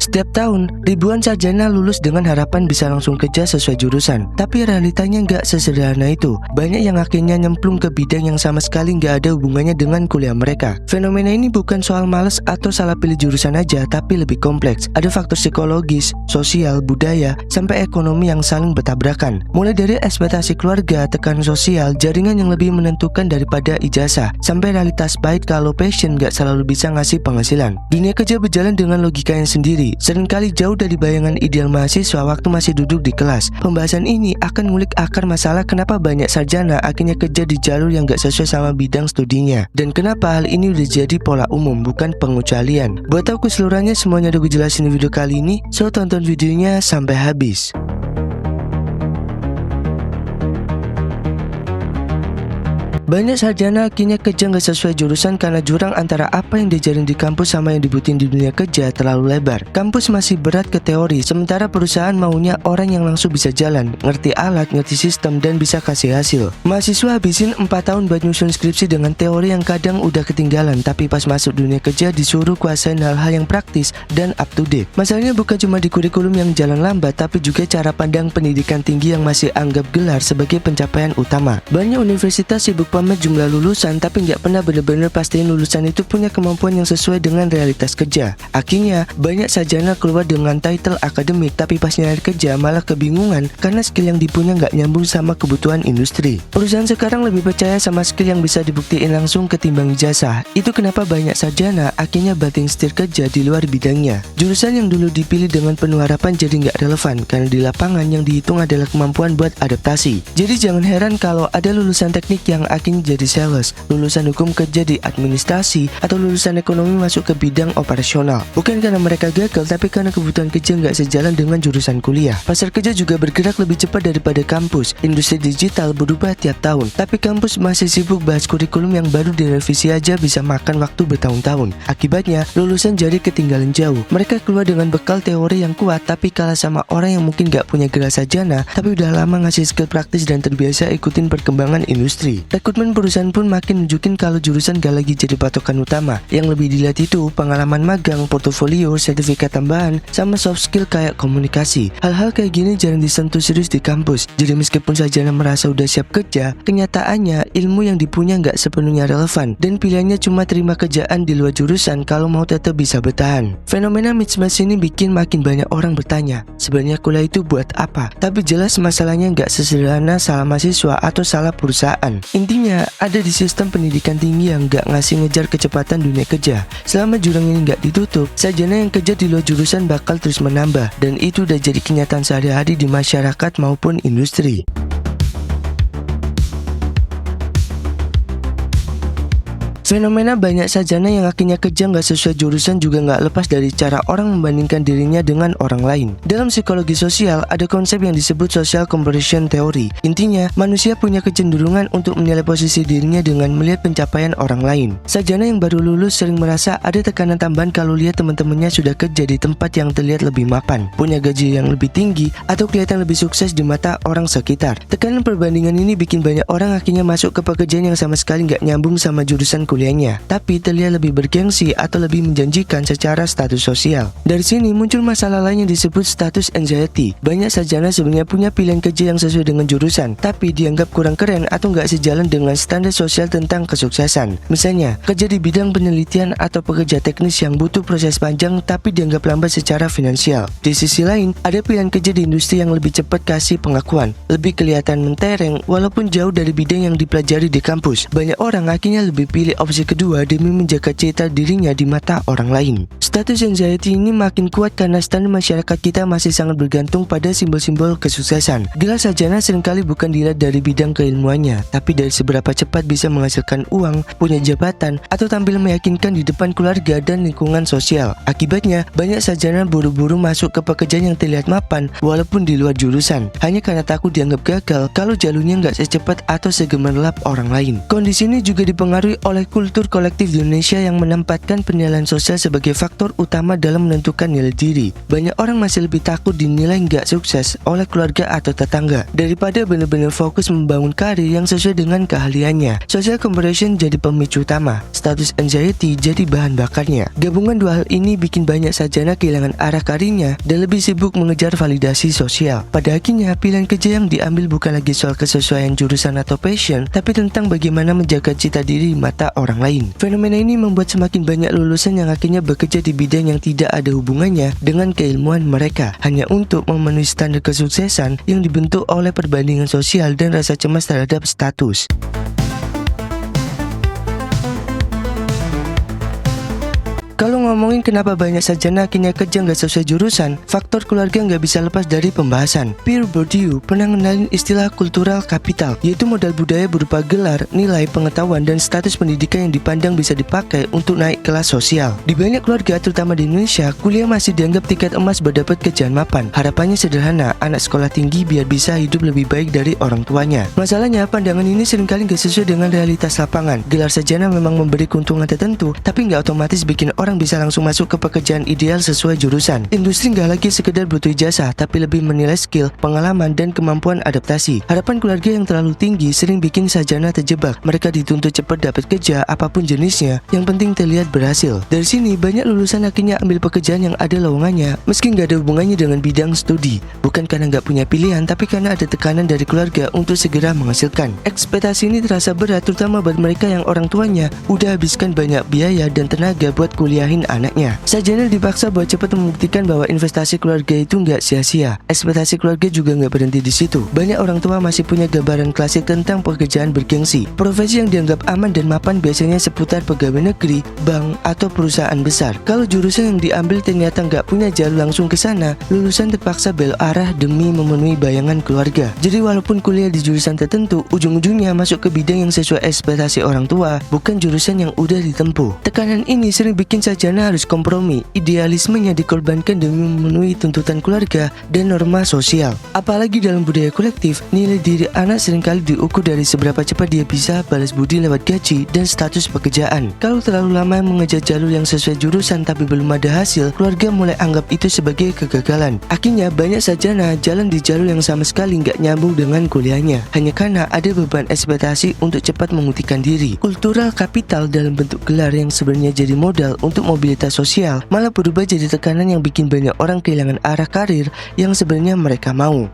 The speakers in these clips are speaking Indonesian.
Setiap tahun, ribuan sarjana lulus dengan harapan bisa langsung kerja sesuai jurusan. Tapi realitanya nggak sesederhana itu. Banyak yang akhirnya nyemplung ke bidang yang sama sekali nggak ada hubungannya dengan kuliah mereka. Fenomena ini bukan soal malas atau salah pilih jurusan aja, tapi lebih kompleks. Ada faktor psikologis, sosial, budaya, sampai ekonomi yang saling bertabrakan. Mulai dari ekspektasi keluarga, tekanan sosial, jaringan yang lebih menentukan daripada ijazah, sampai realitas pahit kalau passion nggak selalu bisa ngasih penghasilan. Dunia kerja berjalan dengan logikanya sendiri, seringkali jauh dari bayangan ideal mahasiswa waktu masih duduk di kelas. Pembahasan ini akan ngulik akar masalah kenapa banyak sarjana akhirnya kerja di jalur yang gak sesuai sama bidang studinya, dan kenapa hal ini udah jadi pola umum, bukan pengecualian. Buat tahu keseluruhannya, semuanya udah gue jelasin di video kali ini, so tonton videonya sampai habis. Banyak sarjana akhirnya kerja nggak sesuai jurusan karena jurang antara apa yang diajarin di kampus sama yang dibutuhin di dunia kerja terlalu lebar. Kampus masih berat ke teori, sementara perusahaan maunya orang yang langsung bisa jalan, ngerti alat, ngerti sistem, dan bisa kasih hasil. Mahasiswa habisin 4 tahun buat nyusun skripsi dengan teori yang kadang udah ketinggalan, tapi pas masuk dunia kerja disuruh kuasain hal-hal yang praktis dan up to date. Masalahnya bukan cuma di kurikulum yang jalan lambat, tapi juga cara pandang pendidikan tinggi yang masih anggap gelar sebagai pencapaian utama. Banyak universitas sibuk pamer jumlah lulusan tapi nggak pernah benar-benar pastiin lulusan itu punya kemampuan yang sesuai dengan realitas kerja. Akhirnya banyak sarjana keluar dengan title akademik tapi pas nyari kerja malah kebingungan karena skill yang dipunya nggak nyambung sama kebutuhan industri. Perusahaan sekarang lebih percaya sama skill yang bisa dibuktiin langsung ketimbang ijazah. Itu kenapa banyak sarjana akhirnya banting setir kerja di luar bidangnya. Jurusan yang dulu dipilih dengan penuh harapan jadi nggak relevan karena di lapangan yang dihitung adalah kemampuan buat adaptasi. Jadi jangan heran kalau ada lulusan teknik yang akhirnya jadi sales, lulusan hukum kerja di administrasi, atau lulusan ekonomi masuk ke bidang operasional. Bukan karena mereka gagal, tapi karena kebutuhan kerja nggak sejalan dengan jurusan kuliah. Pasar kerja juga bergerak lebih cepat daripada kampus. Industri digital berubah tiap tahun, tapi kampus masih sibuk bahas kurikulum yang baru direvisi aja bisa makan waktu bertahun-tahun. Akibatnya, lulusan jadi ketinggalan jauh. Mereka keluar dengan bekal teori yang kuat, tapi kalah sama orang yang mungkin nggak punya gelar sarjana, tapi udah lama ngasih skill praktis dan terbiasa ikutin perkembangan industri. Rekrutmen perusahaan pun makin nunjukin kalau jurusan gak lagi jadi patokan utama. Yang lebih dilihat itu pengalaman magang, portofolio, sertifikat tambahan, sama soft skill kayak komunikasi. Hal-hal kayak gini jarang disentuh serius di kampus. Jadi meskipun sarjana merasa udah siap kerja, kenyataannya ilmu yang dipunya gak sepenuhnya relevan, dan pilihannya cuma terima kerjaan di luar jurusan kalau mau tetap bisa bertahan. Fenomena mismatch ini bikin makin banyak orang bertanya, sebenarnya kuliah itu buat apa? Tapi jelas masalahnya gak sesederhana salah mahasiswa atau salah perusahaan. Intinya ada di sistem pendidikan tinggi yang nggak ngasih ngejar kecepatan dunia kerja. Selama jurang ini nggak ditutup, sarjana yang kerja di luar jurusan bakal terus menambah, dan itu udah jadi kenyataan sehari-hari di masyarakat maupun industri. Fenomena banyak sarjana yang akhirnya kerja nggak sesuai jurusan juga nggak lepas dari cara orang membandingkan dirinya dengan orang lain. Dalam psikologi sosial, ada konsep yang disebut social comparison theory. Intinya, manusia punya kecenderungan untuk menilai posisi dirinya dengan melihat pencapaian orang lain. Sarjana yang baru lulus sering merasa ada tekanan tambahan kalau lihat teman-temannya sudah kerja di tempat yang terlihat lebih mapan, punya gaji yang lebih tinggi, atau kelihatan lebih sukses di mata orang sekitar. Tekanan perbandingan ini bikin banyak orang akhirnya masuk ke pekerjaan yang sama sekali nggak nyambung sama jurusan kuliahnya, tapi terlihat lebih bergengsi atau lebih menjanjikan secara status sosial. Dari sini muncul masalah lain yang disebut status anxiety. Banyak sarjana sebenarnya punya pilihan kerja yang sesuai dengan jurusan, tapi dianggap kurang keren atau nggak sejalan dengan standar sosial tentang kesuksesan. Misalnya, kerja di bidang penelitian atau pekerja teknis yang butuh proses panjang tapi dianggap lambat secara finansial. Di sisi lain, ada pilihan kerja di industri yang lebih cepat kasih pengakuan, lebih kelihatan mentereng walaupun jauh dari bidang yang dipelajari di kampus. Banyak orang akhirnya lebih pilih opsi kedua demi menjaga citra dirinya di mata orang lain. Status anxiety ini makin kuat karena standar masyarakat kita masih sangat bergantung pada simbol-simbol kesuksesan. Gelar sarjana seringkali bukan dilihat dari bidang keilmuannya, tapi dari seberapa cepat bisa menghasilkan uang, punya jabatan, atau tampil meyakinkan di depan keluarga dan lingkungan sosial. Akibatnya, banyak sarjana buru-buru masuk ke pekerjaan yang terlihat mapan walaupun di luar jurusan, hanya karena takut dianggap gagal kalau jalurnya nggak secepat atau segemerlap orang lain. Kondisi ini juga dipengaruhi oleh kultur kolektif di Indonesia yang menempatkan penilaian sosial sebagai faktor utama dalam menentukan nilai diri. Banyak orang masih lebih takut dinilai nggak sukses oleh keluarga atau tetangga daripada benar-benar fokus membangun karir yang sesuai dengan keahliannya. Social comparison jadi pemicu utama, status anxiety jadi bahan bakarnya. Gabungan dua hal ini bikin banyak sarjana kehilangan arah karirnya dan lebih sibuk mengejar validasi sosial. Pada akhirnya, pilihan kerja yang diambil bukan lagi soal kesesuaian jurusan atau passion, tapi tentang bagaimana menjaga cita diri di mata orang lain. Fenomena ini membuat semakin banyak lulusan yang akhirnya bekerja di bidang yang tidak ada hubungannya dengan keilmuan mereka, hanya untuk memenuhi standar kesuksesan yang dibentuk oleh perbandingan sosial dan rasa cemas terhadap status. Kalau ngomongin kenapa banyak sarjana akhirnya kerja nggak sesuai jurusan, faktor keluarga nggak bisa lepas dari pembahasan. Pierre Bourdieu pernah ngenalin istilah kultural kapital, yaitu modal budaya berupa gelar, nilai, pengetahuan, dan status pendidikan yang dipandang bisa dipakai untuk naik kelas sosial. Di banyak keluarga, terutama di Indonesia, kuliah masih dianggap tiket emas buat dapat kerjaan mapan. Harapannya sederhana, anak sekolah tinggi biar bisa hidup lebih baik dari orang tuanya. Masalahnya, pandangan ini seringkali nggak sesuai dengan realitas lapangan. Gelar sarjana memang memberi keuntungan tertentu, tapi nggak otomatis bikin orang bisa langsung masuk ke pekerjaan ideal sesuai jurusan. Industri nggak lagi sekedar butuh ijazah, tapi lebih menilai skill, pengalaman, dan kemampuan adaptasi. Harapan keluarga yang terlalu tinggi sering bikin sarjana terjebak. Mereka dituntut cepat dapat kerja, apapun jenisnya, yang penting terlihat berhasil. Dari sini, banyak lulusan akhirnya ambil pekerjaan yang ada lowongannya, meski nggak ada hubungannya dengan bidang studi. Bukan karena nggak punya pilihan, tapi karena ada tekanan dari keluarga untuk segera menghasilkan. Ekspektasi ini terasa berat, terutama buat mereka yang orang tuanya udah habiskan banyak biaya dan tenaga buat kuliahin anaknya. Sarjana dipaksa buat cepat membuktikan bahwa investasi keluarga itu nggak sia-sia. Ekspektasi keluarga juga nggak berhenti di situ. Banyak orang tua masih punya gambaran klasik tentang pekerjaan bergengsi. Profesi yang dianggap aman dan mapan biasanya seputar pegawai negeri, bank, atau perusahaan besar. Kalau jurusan yang diambil ternyata nggak punya jalur langsung ke sana, lulusan terpaksa belok arah demi memenuhi bayangan keluarga. Jadi walaupun kuliah di jurusan tertentu, ujung-ujungnya masuk ke bidang yang sesuai ekspektasi orang tua, bukan jurusan yang udah ditempuh. Tekanan ini sering bikin sarjana harus kompromi, idealismenya dikorbankan demi memenuhi tuntutan keluarga dan norma sosial. Apalagi dalam budaya kolektif, nilai diri anak seringkali diukur dari seberapa cepat dia bisa balas budi lewat gaji dan status pekerjaan. Kalau terlalu lama mengejar jalur yang sesuai jurusan tapi belum ada hasil, keluarga mulai anggap itu sebagai kegagalan. Akhirnya banyak sarjana jalan di jalur yang sama sekali nggak nyambung dengan kuliahnya, hanya karena ada beban ekspektasi untuk cepat membuktikan diri. Kultural kapital dalam bentuk gelar yang sebenarnya jadi modal untuk mobilitas sosial malah berubah jadi tekanan yang bikin banyak orang kehilangan arah karir yang sebenarnya mereka mau.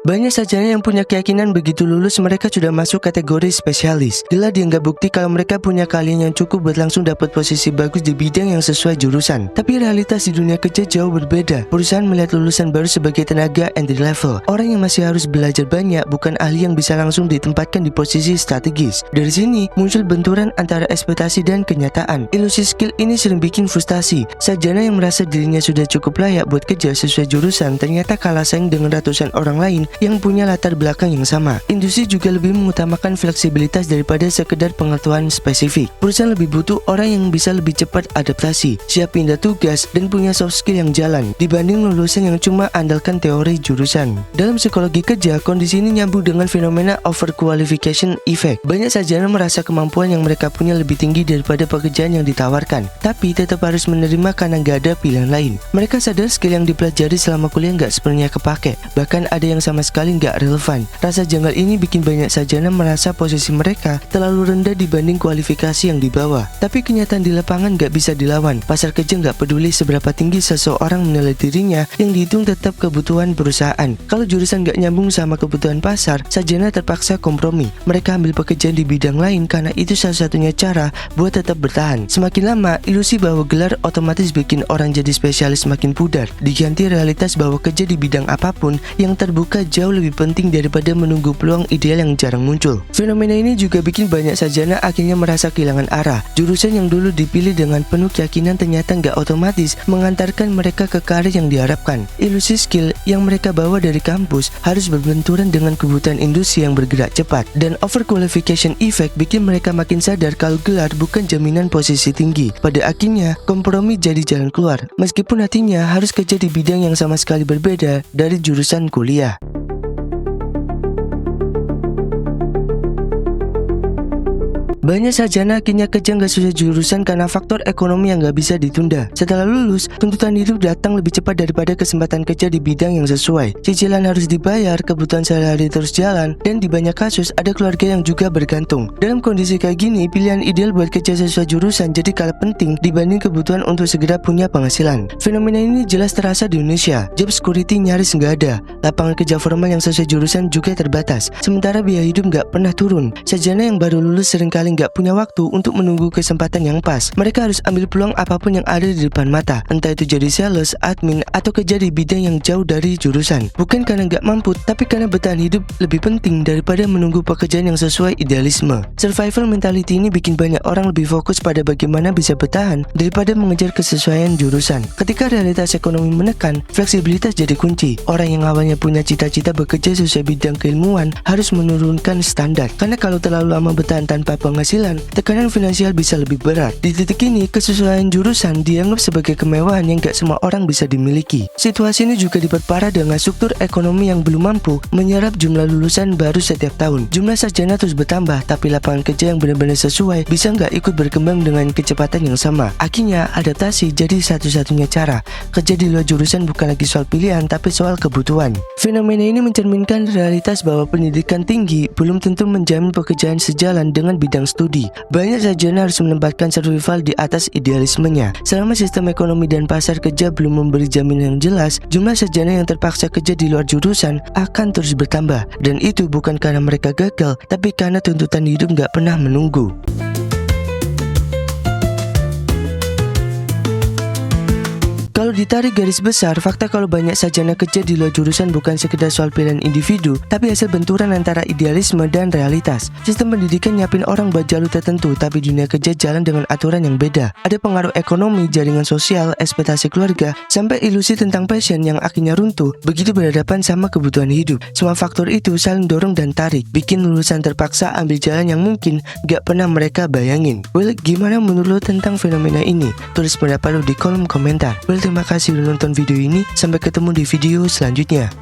Banyak sarjana yang punya keyakinan begitu lulus mereka sudah masuk kategori spesialis. Gelar dianggap bukti kalau mereka punya keahlian yang cukup buat langsung dapat posisi bagus di bidang yang sesuai jurusan. Tapi realitas di dunia kerja jauh berbeda. Perusahaan melihat lulusan baru sebagai tenaga entry level, orang yang masih harus belajar banyak, bukan ahli yang bisa langsung ditempatkan di posisi strategis. Dari sini muncul benturan antara ekspektasi dan kenyataan. Ilusi skill ini sering bikin frustasi. Sarjana yang merasa dirinya sudah cukup layak buat kerja sesuai jurusan ternyata kalah saing dengan ratusan orang lain yang punya latar belakang yang sama. Industri juga lebih mengutamakan fleksibilitas daripada sekedar pengetahuan spesifik. Perusahaan lebih butuh orang yang bisa lebih cepat adaptasi, siap pindah tugas, dan punya soft skill yang jalan dibanding lulusan yang cuma andalkan teori jurusan. Dalam psikologi kerja, kondisi ini nyambung dengan fenomena overqualification effect. Banyak sarjana merasa kemampuan yang mereka punya lebih tinggi daripada pekerjaan yang ditawarkan, tapi tetap harus menerima karena nggak ada pilihan lain. Mereka sadar skill yang dipelajari selama kuliah nggak sepenuhnya kepake, bahkan ada yang sama sekali nggak relevan. Rasa janggal ini bikin banyak sarjana merasa posisi mereka terlalu rendah dibanding kualifikasi yang dibawa. Tapi kenyataan di lapangan nggak bisa dilawan. Pasar kerja nggak peduli seberapa tinggi seseorang menilai dirinya, yang dihitung tetap kebutuhan perusahaan. Kalau jurusan nggak nyambung sama kebutuhan pasar, sarjana terpaksa kompromi. Mereka ambil pekerjaan di bidang lain karena itu satu-satunya cara buat tetap bertahan. Semakin lama, ilusi bahwa gelar otomatis bikin orang jadi spesialis makin pudar, diganti realitas bahwa kerja di bidang apapun yang terbuka jauh lebih penting daripada menunggu peluang ideal yang jarang muncul. Fenomena ini juga bikin banyak sarjana akhirnya merasa kehilangan arah. Jurusan yang dulu dipilih dengan penuh keyakinan ternyata nggak otomatis mengantarkan mereka ke karir yang diharapkan. Ilusi skill yang mereka bawa dari kampus harus berbenturan dengan kebutuhan industri yang bergerak cepat. Dan overqualification effect bikin mereka makin sadar kalau gelar bukan jaminan posisi tinggi. Pada akhirnya, kompromi jadi jalan keluar, meskipun hatinya harus kerja di bidang yang sama sekali berbeda dari jurusan kuliah. Banyak sarjana akhirnya kerja nggak sesuai jurusan karena faktor ekonomi yang nggak bisa ditunda. Setelah lulus, tuntutan hidup datang lebih cepat daripada kesempatan kerja di bidang yang sesuai. Cicilan harus dibayar, kebutuhan sehari-hari terus jalan, dan di banyak kasus ada keluarga yang juga bergantung. Dalam kondisi kayak gini, pilihan ideal buat kerja sesuai jurusan jadi kalah penting dibanding kebutuhan untuk segera punya penghasilan. Fenomena ini jelas terasa di Indonesia. Job security nyaris nggak ada, lapangan kerja formal yang sesuai jurusan juga terbatas, sementara biaya hidup nggak pernah turun. Sarjana yang baru lulus seringkali nggak punya waktu untuk menunggu kesempatan yang pas. Mereka harus ambil peluang apapun yang ada di depan mata, entah itu jadi sales, admin, atau kerja di bidang yang jauh dari jurusan. Bukan karena nggak mampu, tapi karena bertahan hidup lebih penting daripada menunggu pekerjaan yang sesuai idealisme. Survival mentality ini bikin banyak orang lebih fokus pada bagaimana bisa bertahan daripada mengejar kesesuaian jurusan. Ketika realitas ekonomi menekan, fleksibilitas jadi kunci. Orang yang awalnya punya cita-cita bekerja sesuai bidang keilmuan harus menurunkan standar, karena kalau terlalu lama bertahan tanpa penghasilan, tekanan finansial bisa lebih berat. Di titik ini, kesesuaian jurusan dianggap sebagai kemewahan yang gak semua orang bisa dimiliki. Situasi ini juga diperparah dengan struktur ekonomi yang belum mampu menyerap jumlah lulusan baru setiap tahun. Jumlah sarjana terus bertambah, tapi lapangan kerja yang benar-benar sesuai bisa nggak ikut berkembang dengan kecepatan yang sama. Akhirnya, adaptasi jadi satu-satunya cara. Kerja di luar jurusan bukan lagi soal pilihan, tapi soal kebutuhan. Fenomena ini mencerminkan realitas bahwa pendidikan tinggi belum tentu menjamin pekerjaan sejalan dengan bidang studi. Banyak sarjana harus menempatkan survival di atas idealismenya. Selama sistem ekonomi dan pasar kerja belum memberi jaminan yang jelas, jumlah sarjana yang terpaksa kerja di luar jurusan akan terus bertambah. Dan itu bukan karena mereka gagal, tapi karena tuntutan hidup nggak pernah menunggu. Kalau ditarik garis besar, fakta kalau banyak sarjana kerja di luar jurusan bukan sekedar soal pilihan individu, tapi hasil benturan antara idealisme dan realitas. Sistem pendidikan nyiapin orang buat jalur tertentu, tapi dunia kerja jalan dengan aturan yang beda. Ada pengaruh ekonomi, jaringan sosial, ekspektasi keluarga, sampai ilusi tentang passion yang akhirnya runtuh begitu berhadapan sama kebutuhan hidup. Semua faktor itu saling dorong dan tarik, bikin lulusan terpaksa ambil jalan yang mungkin gak pernah mereka bayangin. Well, gimana menurut lo tentang fenomena ini? Tulis pendapat lo di kolom komentar. Terima kasih udah nonton video ini. Sampai ketemu di video selanjutnya.